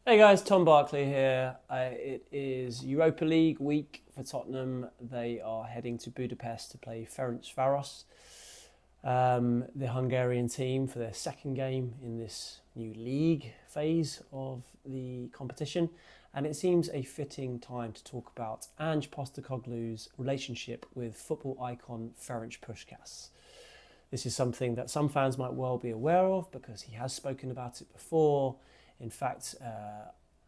Hey guys, Tom Barclay here. It is Europa League week for Tottenham. They are heading to Budapest to play Ferencvaros, the Hungarian team, for their second game in this new league phase of the competition. And it seems a fitting time to talk about Ange Postecoglou's relationship with football icon Ferenc Puskas. This is something that some fans might well be aware of because he has spoken about it before. In fact,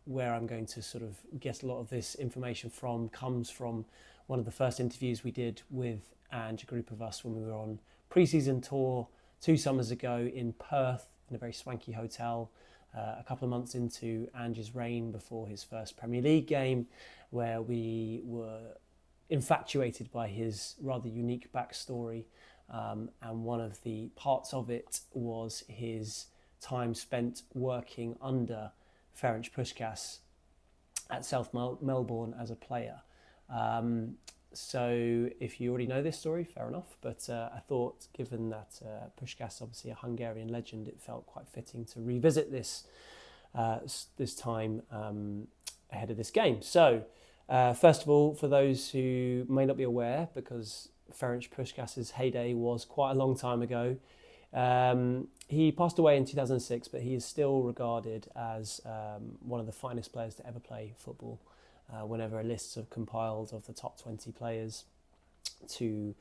where I'm going to sort of get a lot of this information from comes from one of the first interviews we did with Ange, a group of us, when we were on pre-season tour 2 summers ago in Perth in a very swanky hotel, a couple of months into Ange's reign before his first Premier League game, where we were infatuated by his rather unique backstory. And one of the parts of it was his time spent working under Ferenc Puskas at South Melbourne as a player. So if you already know this story, fair enough. But I thought, given that Puskas, obviously a Hungarian legend, it felt quite fitting to revisit this time ahead of this game. So first of all, for those who may not be aware, because Ferenc Puskas's heyday was quite a long time ago, he passed away in 2006, but he is still regarded as one of the finest players to ever play football. Whenever a list of compiled of the top 20 players to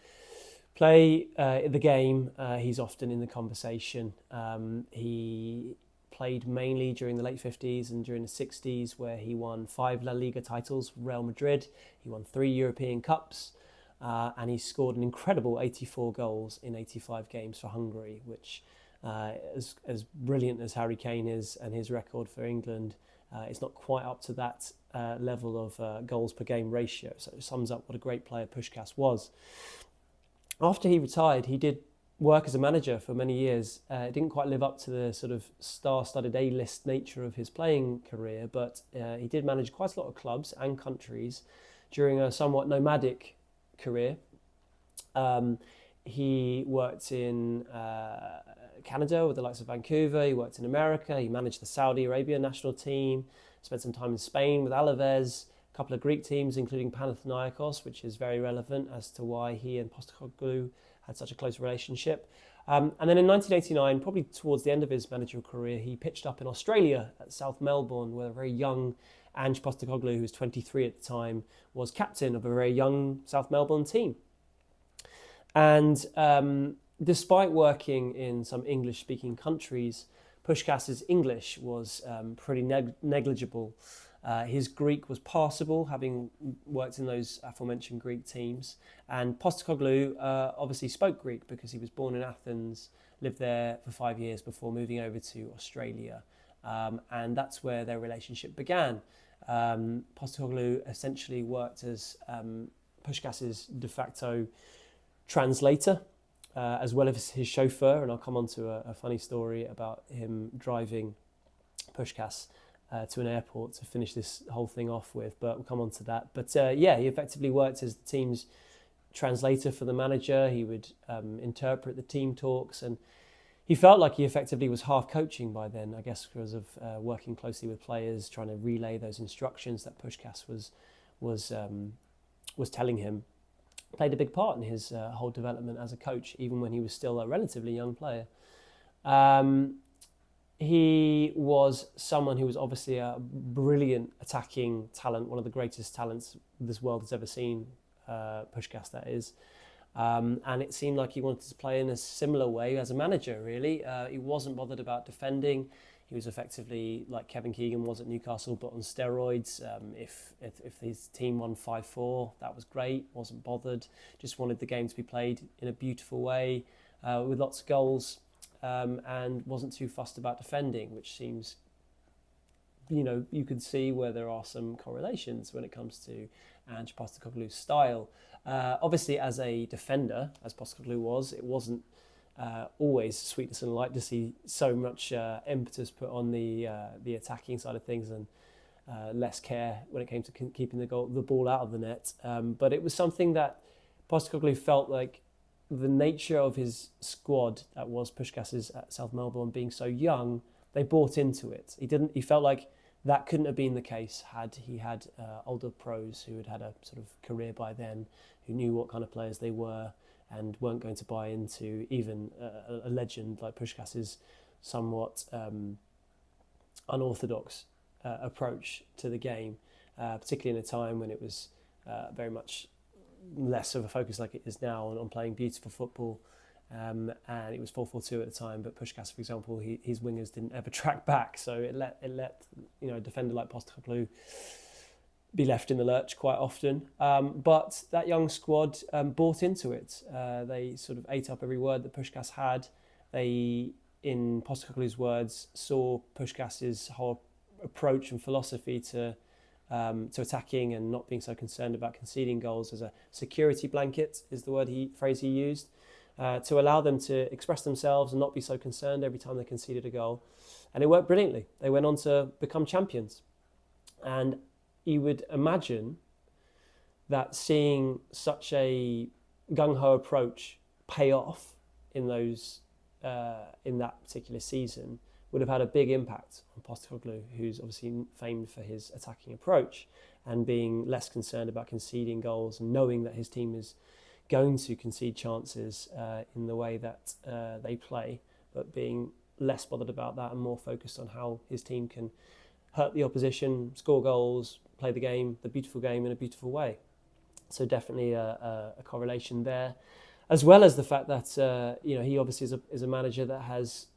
play the game, he's often in the conversation. He played mainly during the late 50s and during the 60s, where he won 5 La Liga titles for Real Madrid. He won 3 European Cups. And he scored an incredible 84 goals in 85 games for Hungary, which, as brilliant as Harry Kane is and his record for England, it's not quite up to that level of goals per game ratio. So it sums up what a great player Puskas was. After he retired, he did work as a manager for many years. It didn't quite live up to the sort of star-studded A-list nature of his playing career, but he did manage quite a lot of clubs and countries during a somewhat nomadic career. He worked in Canada with the likes of Vancouver. He worked in America. He managed the Saudi Arabia national team. Spent some time in Spain with Alaves. A couple of Greek teams, including Panathinaikos, which is very relevant as to why he and Postecoglou had such a close relationship. And then in 1989, probably towards the end of his managerial career, he pitched up in Australia at South Melbourne, where a very young Ange Postecoglou, who was 23 at the time, was captain of a very young South Melbourne team. And despite working in some English-speaking countries, Puskas's English was pretty negligible. His Greek was passable, having worked in those aforementioned Greek teams. And Postecoglou obviously spoke Greek because he was born in Athens, lived there for 5 years before moving over to Australia. And that's where their relationship began. Postecoglou essentially worked as Puskas's de facto translator, as well as his chauffeur, and I'll come on to a funny story about him driving Puskas to an airport to finish this whole thing off with, but we'll come on to that. But yeah, he effectively worked as the team's translator for the manager. He would interpret the team talks, and he felt like he effectively was half coaching by then, I guess because of working closely with players, trying to relay those instructions that Puskas was telling him. Played a big part in his whole development as a coach, even when he was still a relatively young player. He was someone who was obviously a brilliant attacking talent, one of the greatest talents this world has ever seen, Puskas that is. And it seemed like he wanted to play in a similar way as a manager, really. He wasn't bothered about defending. He was effectively like Kevin Keegan was at Newcastle, but on steroids. If his team won 5-4, that was great. Wasn't bothered. Just wanted the game to be played in a beautiful way with lots of goals, and wasn't too fussed about defending, which seems, you can see where there are some correlations when it comes to Ange Postecoglou's style. Obviously, as a defender, as Postecoglou was, it wasn't always sweetness and light to see so much impetus put on the attacking side of things and less care when it came to keeping the ball out of the net. But it was something that Postecoglou felt like the nature of his squad, that was Puskas's at South Melbourne, being so young, they bought into it. He felt like that couldn't have been the case had he had older pros who had had a sort of career by then, who knew what kind of players they were and weren't going to buy into even a legend like Puskas's somewhat unorthodox approach to the game, particularly in a time when it was very much less of a focus like it is now on playing beautiful football. And it was 4-4-2 at the time, but Puskas, for example, his wingers didn't ever track back, so it let a defender like Postecoglou be left in the lurch quite often. But that young squad bought into it. They sort of ate up every word that Puskas had. They, in Postecoglou's words, saw Puskas's whole approach and philosophy to attacking and not being so concerned about conceding goals as a security blanket, is the phrase he used. To allow them to express themselves and not be so concerned every time they conceded a goal. And it worked brilliantly. They went on to become champions. And you would imagine that seeing such a gung-ho approach pay off in that particular season would have had a big impact on Postecoglou, who's obviously famed for his attacking approach and being less concerned about conceding goals and knowing that his team is going to concede chances in the way that they play, but being less bothered about that and more focused on how his team can hurt the opposition, score goals, play the beautiful game in a beautiful way. So definitely a correlation there, as well as the fact that he obviously is a manager that has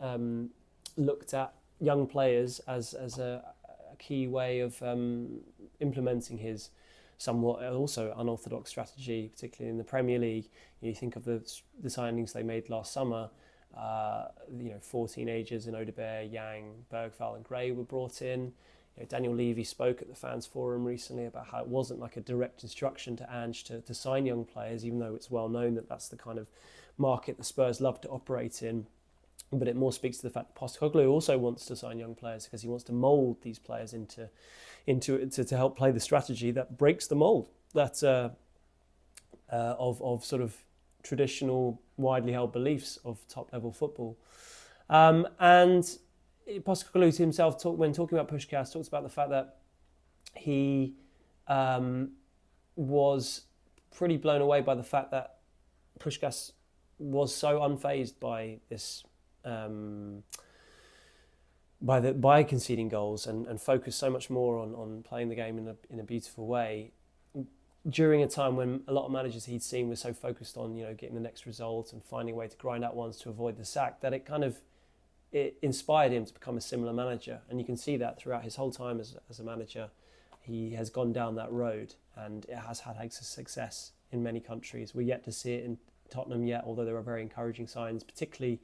looked at young players as a key way of implementing his somewhat also unorthodox strategy, particularly in the Premier League. You think of the signings they made last summer. 4 teenagers in Odebear, Yang, Bergvall and Gray were brought in. Daniel Levy spoke at the fans forum recently about how it wasn't like a direct instruction to Ange to sign young players, even though it's well known that that's the kind of market the Spurs love to operate in. But it more speaks to the fact that Postecoglou also wants to sign young players because he wants to mould these players into to help play the strategy that breaks the mould that of sort of traditional, widely held beliefs of top level football. And Postecoglou himself, when talking about Puskas, talks about the fact that he was pretty blown away by the fact that Puskas was so unfazed by this. By conceding goals and focus so much more on playing the game in a beautiful way during a time when a lot of managers he'd seen were so focused on getting the next result and finding a way to grind out ones to avoid the sack, that it inspired him to become a similar manager. And you can see that throughout his whole time as a manager. He has gone down that road and it has had success in many countries. We're yet to see it in Tottenham yet, although there are very encouraging signs, particularly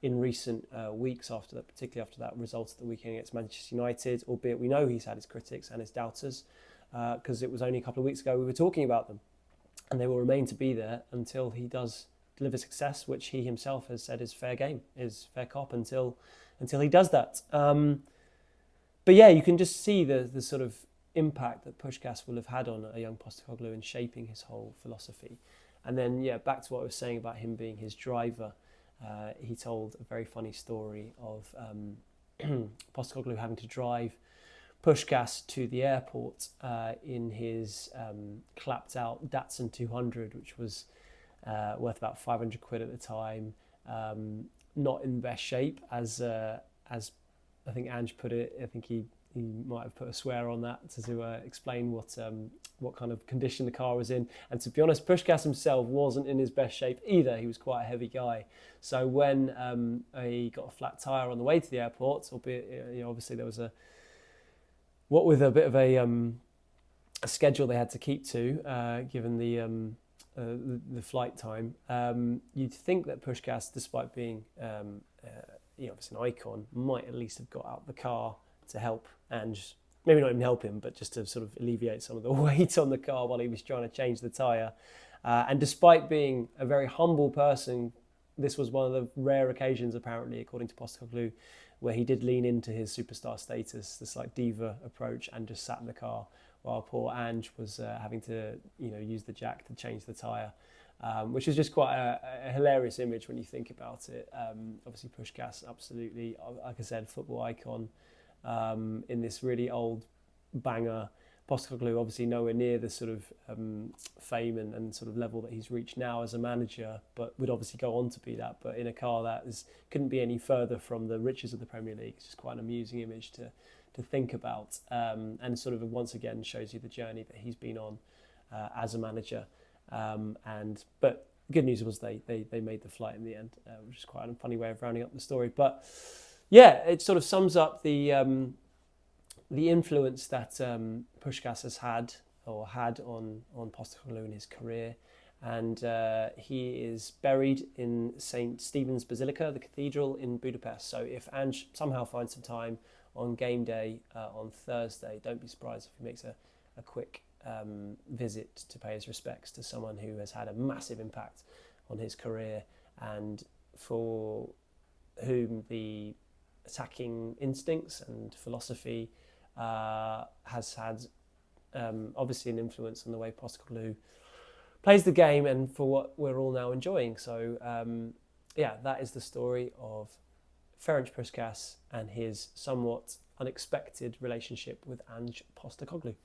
in recent weeks particularly after that result at the weekend against Manchester United, albeit we know he's had his critics and his doubters, because it was only a couple of weeks ago we were talking about them, and they will remain to be there until he does deliver success, which he himself has said is fair game, is fair cop until he does that. But yeah, you can just see the sort of impact that Puskas will have had on a young Postecoglou in shaping his whole philosophy. And then back to what I was saying about him being his driver. He told a very funny story of Postecoglou having to drive Puskas to the airport in his clapped out Datsun 200, which was worth about 500 quid at the time. Not in the best shape, as I think Ange put it. I think he might have put a swear on that to explain what kind of condition the car was in. And to be honest, Puskas himself wasn't in his best shape either. He was quite a heavy guy. So when he got a flat tyre on the way to the airport, albeit obviously there was with a bit of a schedule they had to keep to, given the flight time, you'd think that Puskas, despite being obviously an icon, might at least have got out the car to help Ange, maybe not even help him, but just to sort of alleviate some of the weight on the car while he was trying to change the tyre. And despite being a very humble person, this was one of the rare occasions, apparently, according to Postecoglou, where he did lean into his superstar status, this like diva approach, and just sat in the car while poor Ange was having to use the jack to change the tyre. Which is just quite a hilarious image when you think about it. Obviously Puskas, absolutely, like I said, football icon. in this really old banger. Postecoglou obviously nowhere near the sort of fame and sort of level that he's reached now as a manager, but would obviously go on to be that, but in a car that couldn't be any further from the riches of the Premier League. It's just quite an amusing image to think about, and sort of once again shows you the journey that he's been on as a manager. But good news was they made the flight in the end, which is quite a funny way of rounding up the story. But yeah, it sort of sums up the influence that Puskas has had on Postecoglou in his career. And he is buried in St. Stephen's Basilica, the cathedral in Budapest. So if Ange somehow finds some time on game day on Thursday, don't be surprised if he makes a quick visit to pay his respects to someone who has had a massive impact on his career and for whom the attacking instincts and philosophy has had obviously an influence on the way Postecoglou plays the game and for what we're all now enjoying. So that is the story of Ferenc Puskas and his somewhat unexpected relationship with Ange Postecoglou.